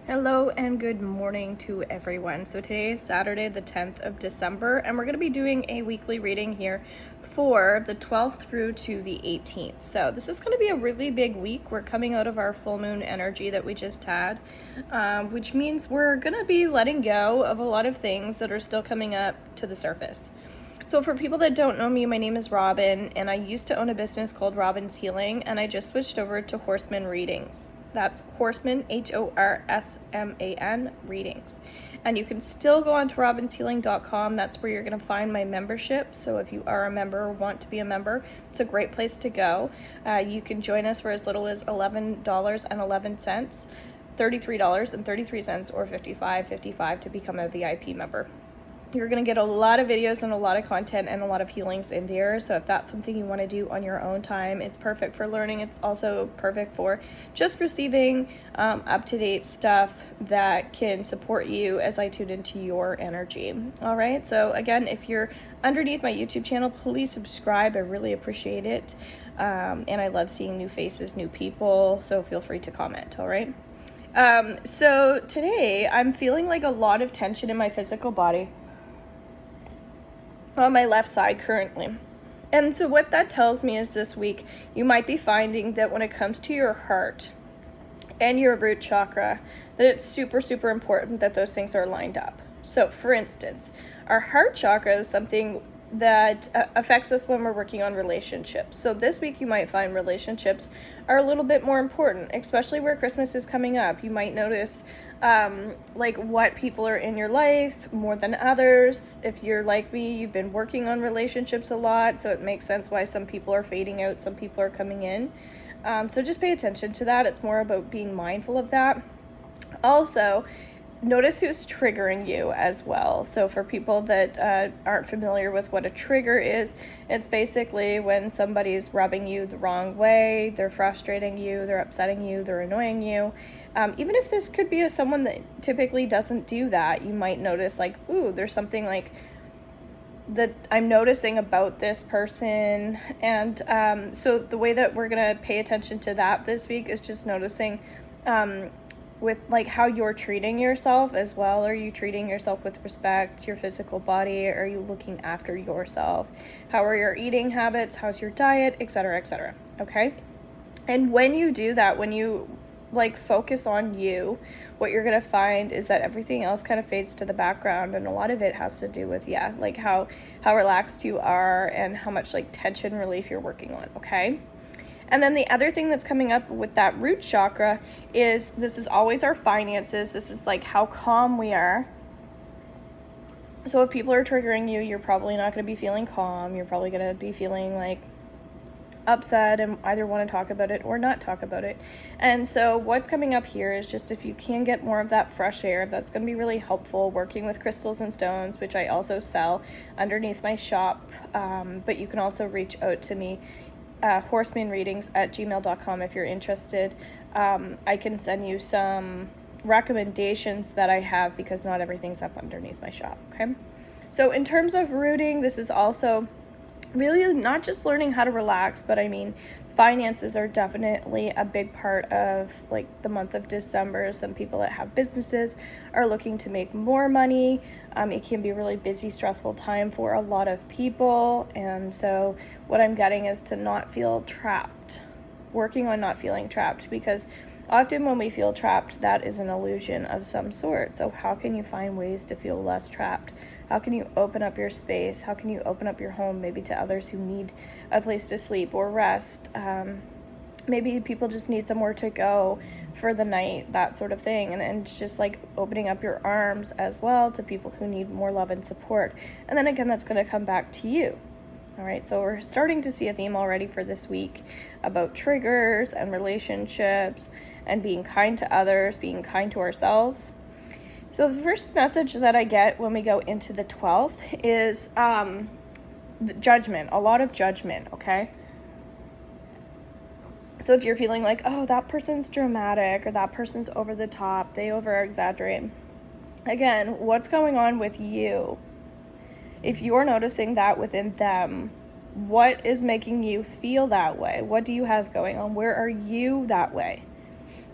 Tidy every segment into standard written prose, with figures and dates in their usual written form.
Hello and good morning to everyone. So today is Saturday, the 10th of December, and we're going to be doing a weekly reading here for the 12th through to the 18th. So this is going to be a really big week. We're coming out of our full moon energy that we just had, which means we're going to be letting go of a lot of things that are still coming up to the surface. So for people that don't know me, my name is Robin, and I used to own a business called Robin's Healing, and I just switched over to Horseman Readings. That's Horseman, Horsman Readings. And you can still go on to robinshealing.com. That's where you're going to find my membership. So if you are a member or want to be a member, it's a great place to go. You can join us for as little as $11.11, $33.33, or $55.55 to become a VIP member. You're going to get a lot of videos and a lot of content and a lot of healings in there. So if that's something you want to do on your own time, it's perfect for learning. It's also perfect for just receiving up-to-date stuff that can support you as I tune into your energy. All right. So again, if you're underneath my YouTube channel, please subscribe. I really appreciate it. And I love seeing new faces, new people. So feel free to comment. All right. So today I'm feeling like a lot of tension in my physical body on my left side currently. And so what that tells me is this week you might be finding that when it comes to your heart and your root chakra, that it's super, super important that those things are lined up. So for instance, our heart chakra is something that affects us when we're working on relationships. So this week you might find relationships are a little bit more important, especially where Christmas is coming up. You might notice like what people are in your life more than others. If you're like me, you've been working on relationships a lot, so it makes sense why some people are fading out, some people are coming in. So just pay attention to that. It's more about being mindful of that. Also, notice who's triggering you as well. So for people that aren't familiar with what a trigger is, it's basically when somebody's rubbing you the wrong way, they're frustrating you, they're upsetting you, they're annoying you. Even if this could be someone that typically doesn't do that, you might notice like, ooh, there's something like that I'm noticing about this person. And so the way that we're going to pay attention to that this week is just noticing with like how you're treating yourself as well. Are you treating yourself with respect, your physical body? Are you looking after yourself? How are your eating habits? How's your diet, etc., etc.? Okay. And when you do that, when you like focus on you, what you're going to find is that everything else kind of fades to the background. And a lot of it has to do with, like how relaxed you are and how much like tension relief you're working on. Okay. And then the other thing that's coming up with that root chakra is this is always our finances. This is like how calm we are. So if people are triggering you, you're probably not going to be feeling calm. You're probably going to be feeling like upset and either want to talk about it or not talk about it. And so what's coming up here is just if you can get more of that fresh air, that's going to be really helpful. Working with crystals and stones, which I also sell underneath my shop. But you can also reach out to me. horsemanreadings@gmail.com if you're interested. I can send you some recommendations that I have because not everything's up underneath my shop. Okay. So in terms of rooting, this is also really not just learning how to relax, but I mean, finances are definitely a big part of like the month of December. Some people that have businesses are looking to make more money. It can be a really busy, stressful time for a lot of people. And so what I'm getting is to not feel trapped, working on not feeling trapped, because often when we feel trapped, that is an illusion of some sort. So how can you find ways to feel less trapped? How can you open up your space? How can you open up your home maybe to others who need a place to sleep or rest? Maybe people just need somewhere to go for the night, that sort of thing. And just like opening up your arms as well to people who need more love and support. And then again, that's going to come back to you. All right, so we're starting to see a theme already for this week about triggers and relationships and being kind to others, being kind to ourselves. So the first message that I get when we go into the 12th is judgment, a lot of judgment, okay? So if you're feeling like, oh, that person's dramatic or that person's over the top, they over-exaggerate. Again, what's going on with you? If you're noticing that within them, what is making you feel that way? What do you have going on? Where are you that way?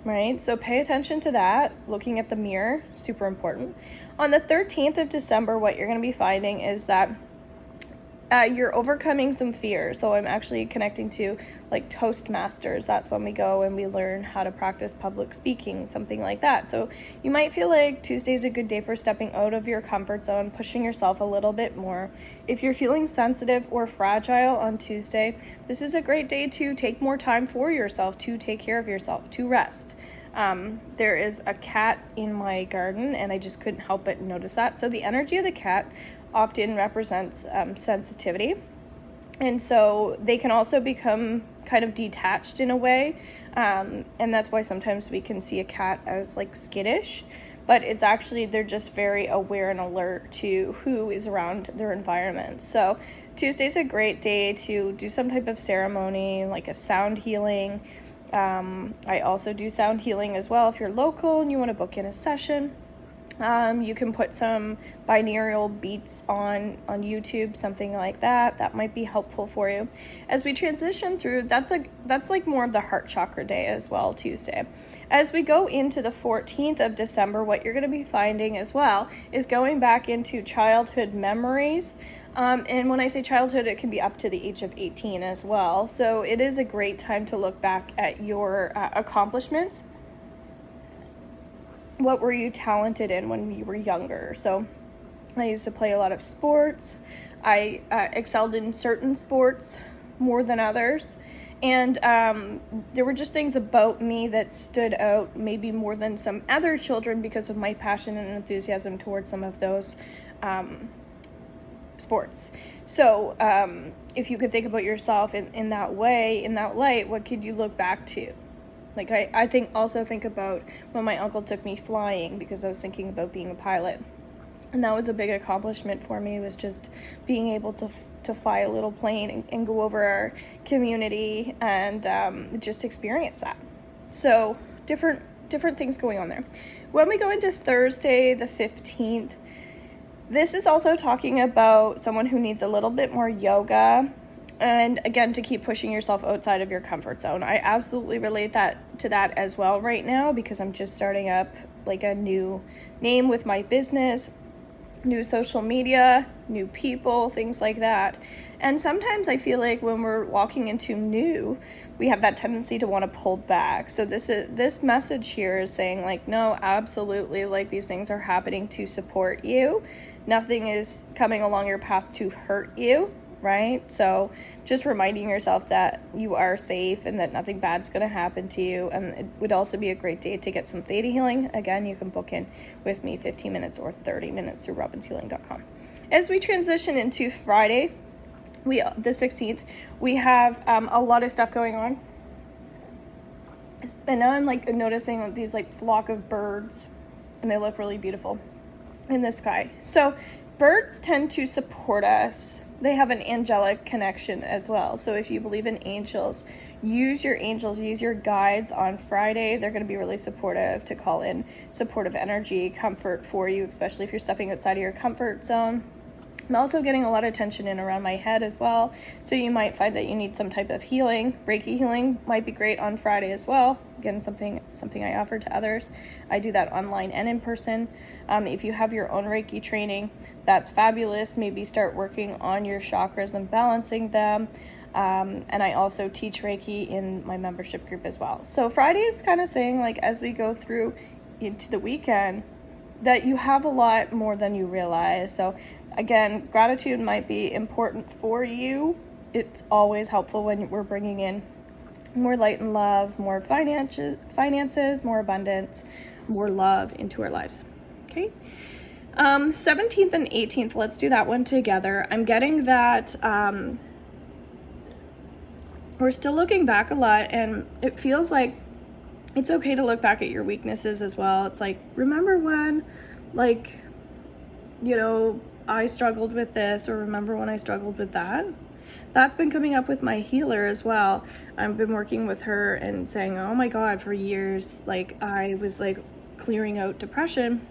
right? So pay attention to that. Looking at the mirror, super important. On the 13th of December, what you're going to be finding is that you're overcoming some fear. So I'm actually connecting to like Toastmasters. That's when we go and we learn how to practice public speaking, something like that. So you might feel like Tuesday's a good day for stepping out of your comfort zone, pushing yourself a little bit more. If you're feeling sensitive or fragile on Tuesday, this is a great day to take more time for yourself, to take care of yourself, to rest. There is a cat in my garden and I just couldn't help but notice that. So the energy of the cat often represents sensitivity, and so they can also become kind of detached in a way, and that's why sometimes we can see a cat as like skittish, but it's actually they're just very aware and alert to who is around their environment. So Tuesday's a great day to do some type of ceremony like a sound healing. I also do sound healing as well if you're local and you want to book in a session. You can put some binaural beats on YouTube, something like that. That might be helpful for you. As we transition through, that's like more of the heart chakra day as well, Tuesday. As we go into the 14th of December, what you're going to be finding as well is going back into childhood memories. And when I say childhood, it can be up to the age of 18 as well. So it is a great time to look back at your accomplishments. What were you talented in when you were younger? So I used to play a lot of sports. I excelled in certain sports more than others. And there were just things about me that stood out maybe more than some other children because of my passion and enthusiasm towards some of those sports. So if you could think about yourself in that way, in that light, what could you look back to? Like I think about when my uncle took me flying because I was thinking about being a pilot. And that was a big accomplishment for me, was just being able to fly a little plane and go over our community and just experience that. So different things going on there. When we go into Thursday the 15th, this is also talking about someone who needs a little bit more yoga. And again, to keep pushing yourself outside of your comfort zone. I absolutely relate to that as well right now because I'm just starting up like a new name with my business, new social media, new people, things like that. And sometimes I feel like when we're walking into new, we have that tendency to want to pull back. So this message here is saying like, no, absolutely, like these things are happening to support you. Nothing is coming along your path to hurt you. Right? So just reminding yourself that you are safe and that nothing bad's going to happen to you. And it would also be a great day to get some theta healing. Again, you can book in with me 15 minutes or 30 minutes through robinshealing.com. As we transition into Friday, the 16th, we have a lot of stuff going on. And now I'm like noticing these like flock of birds, and they look really beautiful in the sky. So birds tend to support us. They have an angelic connection as well. So if you believe in angels, use your guides on Friday. They're going to be really supportive to call in supportive energy, comfort for you, especially if you're stepping outside of your comfort zone. I'm also getting a lot of tension in around my head as well. So you might find that you need some type of healing. Reiki healing might be great on Friday as well. Again, something I offer to others. I do that online and in person. If you have your own Reiki training, that's fabulous. Maybe start working on your chakras and balancing them. And I also teach Reiki in my membership group as well. So Friday is kind of saying, like, as we go through into the weekend, that you have a lot more than you realize. So again, gratitude might be important for you. It's always helpful when we're bringing in more light and love, more finances, more abundance, more love into our lives. Okay. 17th and 18th, let's do that one together. I'm getting that we're still looking back a lot, and it feels like it's okay to look back at your weaknesses as well. It's like, remember when, like, I struggled with this, or remember when I struggled with that? That's been coming up with my healer as well. I've been working with her and saying, oh my God, for years, like I was like clearing out depression.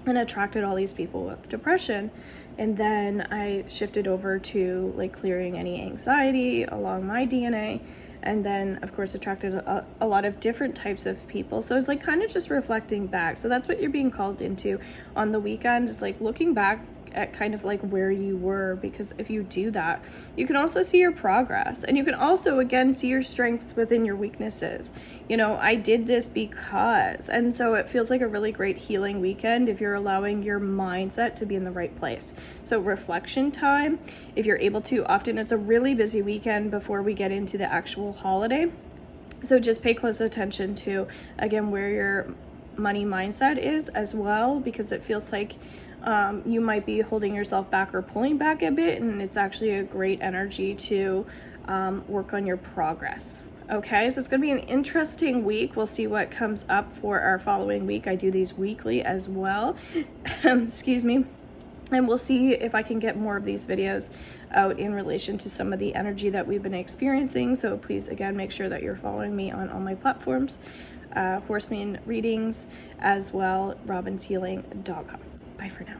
and attracted all these people with depression. And then I shifted over to like clearing any anxiety along my DNA, and then of course attracted a lot of different types of people. So it's like kind of just reflecting back. So that's what you're being called into on the weekend, is like looking back at kind of like where you were, because if you do that, you can also see your progress, and you can also again see your strengths within your weaknesses. You know, I did this because, and so it feels like a really great healing weekend if you're allowing your mindset to be in the right place. So reflection time, if you're able to. Often it's a really busy weekend before we get into the actual holiday, so just pay close attention to again where your money mindset is as well, because it feels like you might be holding yourself back or pulling back a bit, and it's actually a great energy to work on your progress. Okay, so it's going to be an interesting week. We'll see what comes up for our following week. I do these weekly as well. Excuse me. And we'll see if I can get more of these videos out in relation to some of the energy that we've been experiencing. So please, again, make sure that you're following me on all my platforms, Horseman Readings, as well, robinshealing.com. Bye for now.